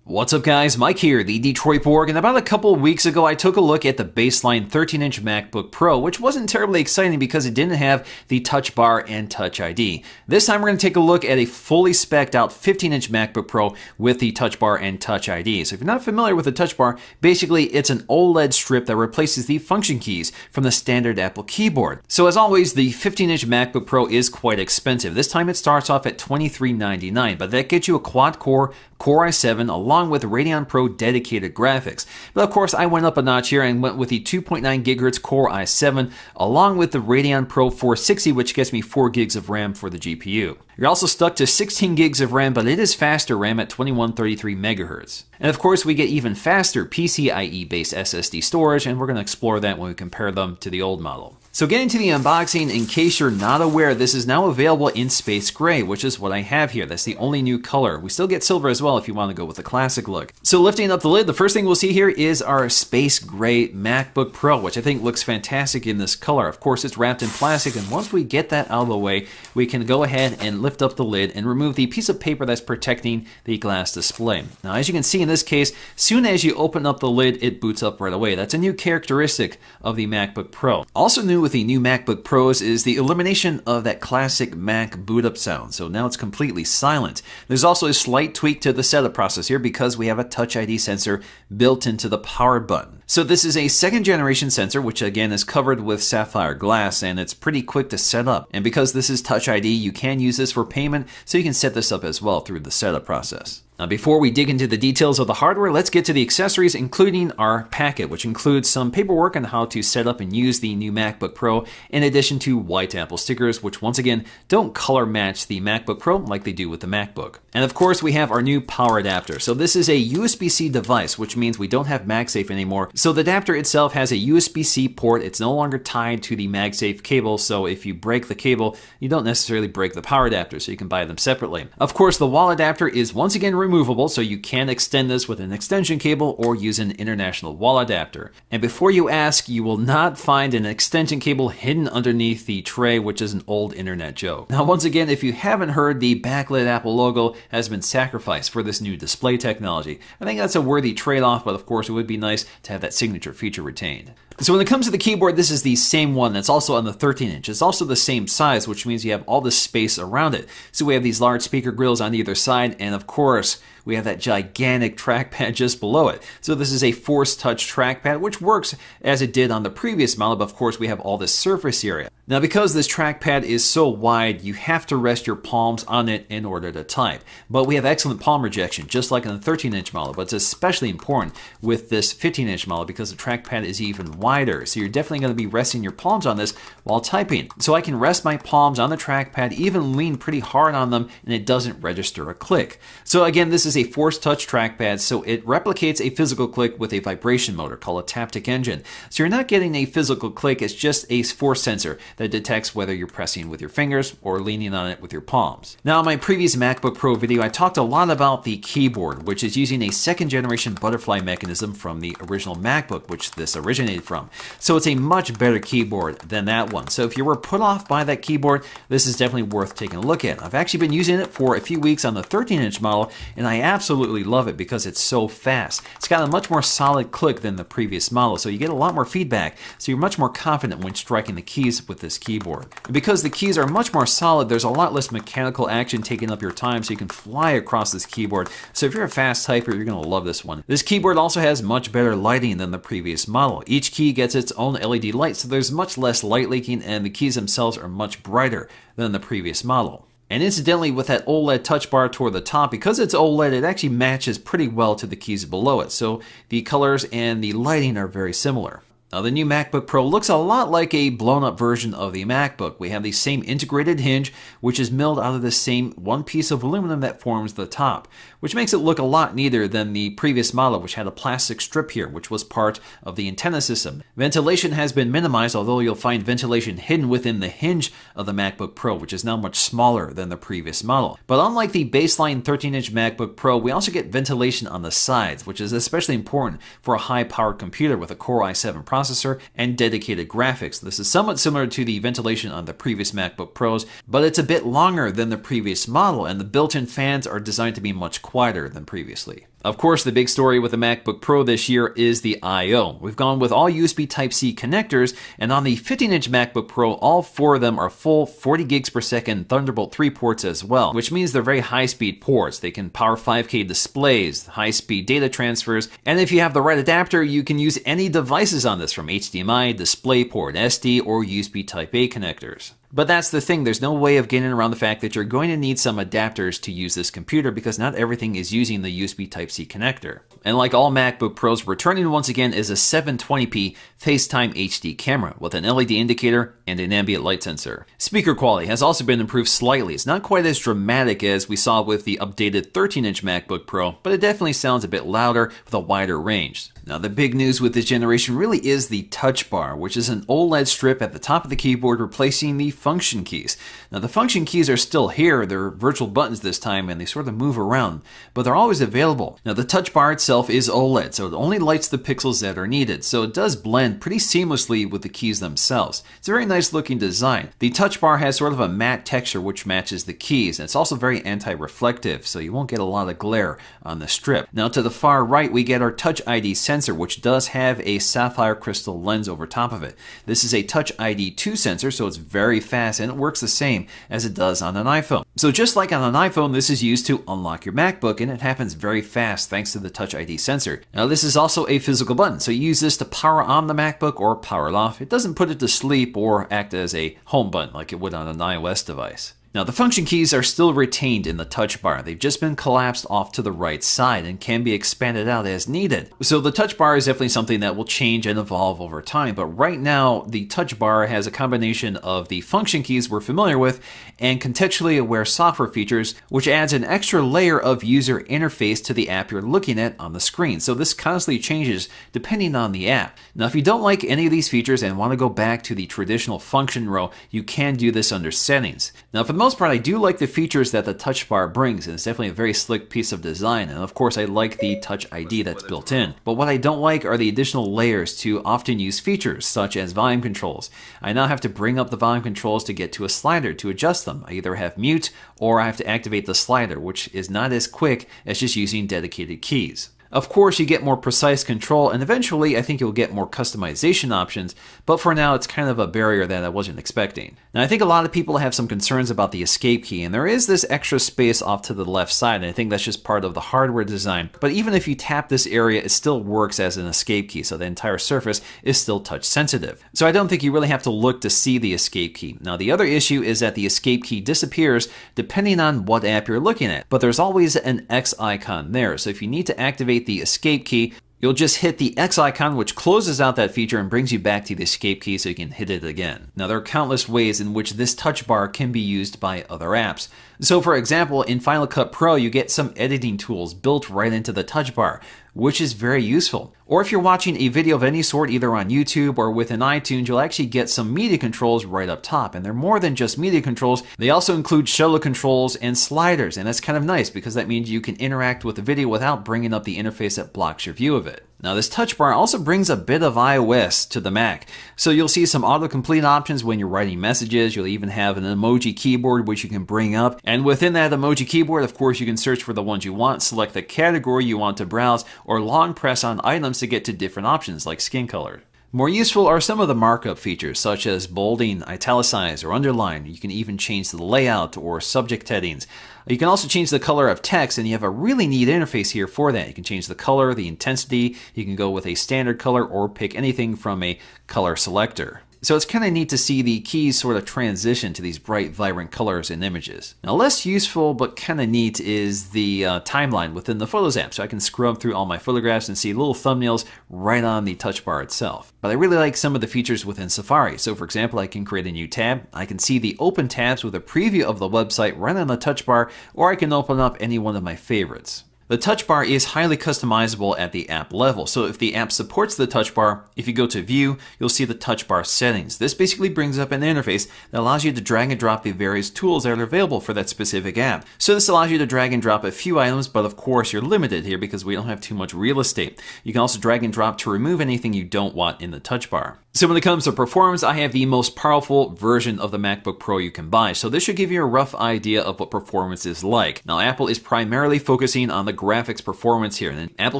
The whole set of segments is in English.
What's up guys, Mike here, the Detroit Borg, and about a couple of weeks ago I took a look at the baseline 13-inch MacBook Pro, which wasn't terribly exciting because it didn't have the Touch Bar and Touch ID. This time we're going to take a look at a fully spec'd out 15-inch MacBook Pro with the Touch Bar and Touch ID. So if you're not familiar with the Touch Bar, basically it's an OLED strip that replaces the function keys from the standard Apple keyboard. So as always, the 15-inch MacBook Pro is quite expensive. This time it starts off at $23.99, but that gets you a quad-core Core i7 along with Radeon Pro dedicated graphics. But of course I went up a notch here and went with the 2.9 GHz Core i7 along with the Radeon Pro 460, which gets me 4 gigs of RAM for the GPU. You're also stuck to 16 gigs of RAM, but it is faster RAM at 2133 MHz. And of course we get even faster PCIe based SSD storage, and we're going to explore that when we compare them to the old model. So getting to the unboxing, in case you're not aware, this is now available in Space Gray, which is what I have here. That's the only new color. We still get silver as well if you want to go with the classic look. So lifting up the lid, the first thing we'll see here is our Space Gray MacBook Pro, which I think looks fantastic in this color. Of course, it's wrapped in plastic, and once we get that out of the way, we can go ahead and lift up the lid and remove the piece of paper that's protecting the glass display. Now, as you can see in this case, soon as you open up the lid, it boots up right away. That's a new characteristic of the MacBook Pro. Also new with the new MacBook Pros is the elimination of that classic Mac boot up sound. So now it's completely silent. There's also a slight tweak to the setup process here because we have a Touch ID sensor built into the power button. So this is a second generation sensor, which again is covered with sapphire glass, and it's pretty quick to set up. And because this is Touch ID, you can use this for payment, so you can set this up as well through the setup process. Now, before we dig into the details of the hardware, let's get to the accessories, including our packet, which includes some paperwork on how to set up and use the new MacBook Pro, in addition to white Apple stickers, which once again don't color match the MacBook Pro like they do with the MacBook. And of course, we have our new power adapter. So this is a USB-C device, which means we don't have MagSafe anymore. So the adapter itself has a USB-C port. It's no longer tied to the MagSafe cable. So if you break the cable, you don't necessarily break the power adapter, so you can buy them separately. Of course, the wall adapter is once again removable, so you can extend this with an extension cable or use an international wall adapter. And before you ask, you will not find an extension cable hidden underneath the tray, which is an old internet joke. Now, once again, if you haven't heard, the backlit Apple logo has been sacrificed for this new display technology. I think that's a worthy trade-off, but of course it would be nice to have that signature feature retained. So when it comes to the keyboard, this is the same one that's also on the 13-inch. It's also the same size, which means you have all this space around it. So we have these large speaker grills on either side, and of course, we have that gigantic trackpad just below it. So this is a Force Touch trackpad, which works as it did on the previous model, but of course we have all this surface area. Now, because this trackpad is so wide, you have to rest your palms on it in order to type. But we have excellent palm rejection, just like on the 13-inch model, but it's especially important with this 15-inch model because the trackpad is even wider. So you're definitely going to be resting your palms on this while typing. So I can rest my palms on the trackpad, even lean pretty hard on them, and it doesn't register a click. So again, this is a Force Touch trackpad, so it replicates a physical click with a vibration motor called a Taptic Engine. So you're not getting a physical click, it's just a force sensor that detects whether you're pressing with your fingers or leaning on it with your palms. Now, in my previous MacBook Pro video, I talked a lot about the keyboard, which is using a second generation butterfly mechanism from the original MacBook, which this originated from. So it's a much better keyboard than that one. So if you were put off by that keyboard, this is definitely worth taking a look at. I've actually been using it for a few weeks on the 13-inch model, and I absolutely love it because it's so fast. It's got a much more solid click than the previous model, so you get a lot more feedback, so you're much more confident when striking the keys with this keyboard. And because the keys are much more solid, there's a lot less mechanical action taking up your time, so you can fly across this keyboard. So if you're a fast typer, you're going to love this one. This keyboard also has much better lighting than the previous model. Each key gets its own LED light, so there's much less light leaking, and the keys themselves are much brighter than the previous model. And incidentally, with that OLED touch bar toward the top, because it's OLED, it actually matches pretty well to the keys below it. So the colors and the lighting are very similar. Now, the new MacBook Pro looks a lot like a blown-up version of the MacBook. We have the same integrated hinge, which is milled out of the same one piece of aluminum that forms the top, which makes it look a lot neater than the previous model, which had a plastic strip here, which was part of the antenna system. Ventilation has been minimized, although you'll find ventilation hidden within the hinge of the MacBook Pro, which is now much smaller than the previous model. But unlike the baseline 13-inch MacBook Pro, we also get ventilation on the sides, which is especially important for a high-powered computer with a Core i7 processor and dedicated graphics. This is somewhat similar to the ventilation on the previous MacBook Pros, but it's a bit longer than the previous model, and the built-in fans are designed to be much quieter than previously. Of course, the big story with the MacBook Pro this year is the I/O. We've gone with all USB Type-C connectors, and on the 15-inch MacBook Pro, all 4 of them are full 40 gigs per second Thunderbolt 3 ports as well, which means they're very high-speed ports. They can power 5K displays, high-speed data transfers, and if you have the right adapter, you can use any devices on this, from HDMI, DisplayPort, SD, or USB Type-A connectors. But that's the thing, there's no way of getting around the fact that you're going to need some adapters to use this computer because not everything is using the USB Type-C connector. And like all MacBook Pros, returning once again is a 720p FaceTime HD camera with an LED indicator and an ambient light sensor. Speaker quality has also been improved slightly. It's not quite as dramatic as we saw with the updated 13-inch MacBook Pro, but it definitely sounds a bit louder with a wider range. Now, the big news with this generation really is the touch bar, which is an OLED strip at the top of the keyboard replacing the function keys. Now, the function keys are still here. They're virtual buttons this time, and they sort of move around, but they're always available. Now, the touch bar itself is OLED, so it only lights the pixels that are needed, so it does blend pretty seamlessly with the keys themselves. It's a very nice looking design. The touch bar has sort of a matte texture which matches the keys, and it's also very anti-reflective, so you won't get a lot of glare on the strip. Now, to the far right, we get our Touch ID sensor, which does have a sapphire crystal lens over top of it. This is a Touch ID 2 sensor, so it's very fast and it works the same as it does on an iPhone. So just like on an iPhone, this is used to unlock your MacBook, and it happens very fast thanks to the Touch ID sensor. Now, this is also a physical button, so you use this to power on the MacBook or power it off. It doesn't put it to sleep or act as a home button like it would on an iOS device. Now, the function keys are still retained in the touch bar. They've just been collapsed off to the right side and can be expanded out as needed. So the touch bar is definitely something that will change and evolve over time, but right now the touch bar has a combination of the function keys we're familiar with and contextually aware software features, which adds an extra layer of user interface to the app you're looking at on the screen. So this constantly changes depending on the app. Now, if you don't like any of these features and want to go back to the traditional function row, you can do this under settings. Now, for the most part, I do like the features that the touch bar brings, and it's definitely a very slick piece of design, and of course I like the Touch ID that's built in. But what I don't like are the additional layers to often used features, such as volume controls. I now have to bring up the volume controls to get to a slider to adjust them. I either have mute or I have to activate the slider, which is not as quick as just using dedicated keys. Of course, you get more precise control, and eventually I think you'll get more customization options, but for now it's kind of a barrier that I wasn't expecting. Now, I think a lot of people have some concerns about the escape key, and there is this extra space off to the left side, and I think that's just part of the hardware design. But even if you tap this area, it still works as an escape key, so the entire surface is still touch sensitive. So I don't think you really have to look to see the escape key. Now, the other issue is that the escape key disappears depending on what app you're looking at, but there's always an X icon there, so if you need to activate the escape key, you'll just hit the X icon, which closes out that feature and brings you back to the escape key so you can hit it again. Now, there are countless ways in which this touch bar can be used by other apps. So for example, in Final Cut Pro, you get some editing tools built right into the touch bar, which is very useful. Or if you're watching a video of any sort, either on YouTube or within iTunes, you'll actually get some media controls right up top. And they're more than just media controls. They also include shutter controls and sliders. And that's kind of nice because that means you can interact with the video without bringing up the interface that blocks your view of it. Now, this touch bar also brings a bit of iOS to the Mac. So you'll see some autocomplete options when you're writing messages. You'll even have an emoji keyboard which you can bring up. And within that emoji keyboard, of course, you can search for the ones you want, select the category you want to browse, or long press on items to get to different options like skin color. More useful are some of the markup features such as bolding, italicize, or underline. You can even change the layout or subject headings. You can also change the color of text, and you have a really neat interface here for that. You can change the color, the intensity, you can go with a standard color or pick anything from a color selector. So it's kind of neat to see the keys sort of transition to these bright, vibrant colors and images. Now, less useful but kind of neat is the timeline within the Photos app. So I can scrub through all my photographs and see little thumbnails right on the touch bar itself. But I really like some of the features within Safari. So for example, I can create a new tab. I can see the open tabs with a preview of the website right on the touch bar, or I can open up any one of my favorites. The touch bar is highly customizable at the app level. So if the app supports the touch bar, if you go to View, you'll see the touch bar settings. This basically brings up an interface that allows you to drag and drop the various tools that are available for that specific app. So this allows you to drag and drop a few items, but of course you're limited here because we don't have too much real estate. You can also drag and drop to remove anything you don't want in the touch bar. So when it comes to performance, I have the most powerful version of the MacBook Pro you can buy, so this should give you a rough idea of what performance is like. Now, Apple is primarily focusing on the graphics performance here, and Apple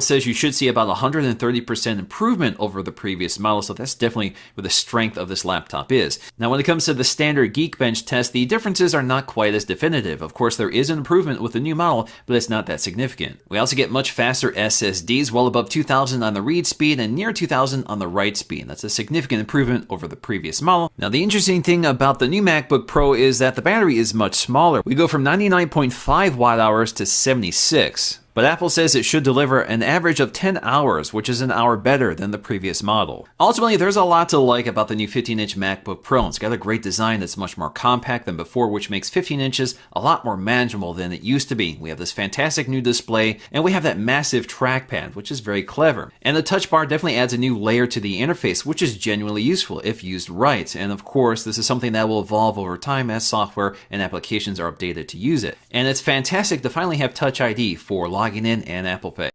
says you should see about 130% improvement over the previous model, so that's definitely where the strength of this laptop is. Now, when it comes to the standard Geekbench test, the differences are not quite as definitive. Of course, there is an improvement with the new model, but it's not that significant. We also get much faster SSDs, well above 2,000 on the read speed and near 2,000 on the write speed. That's a significant improvement over the previous model. Now, the interesting thing about the new MacBook Pro is that the battery is much smaller. We go from 99.5 watt hours to 76. But Apple says it should deliver an average of 10 hours, which is an hour better than the previous model. Ultimately, there's a lot to like about the new 15-inch MacBook Pro. It's got a great design that's much more compact than before, which makes 15 inches a lot more manageable than it used to be. We have this fantastic new display, and we have that massive trackpad, which is very clever. And the touch bar definitely adds a new layer to the interface, which is genuinely useful if used right. And of course, this is something that will evolve over time as software and applications are updated to use it. And it's fantastic to finally have Touch ID for logging in and Apple Pay.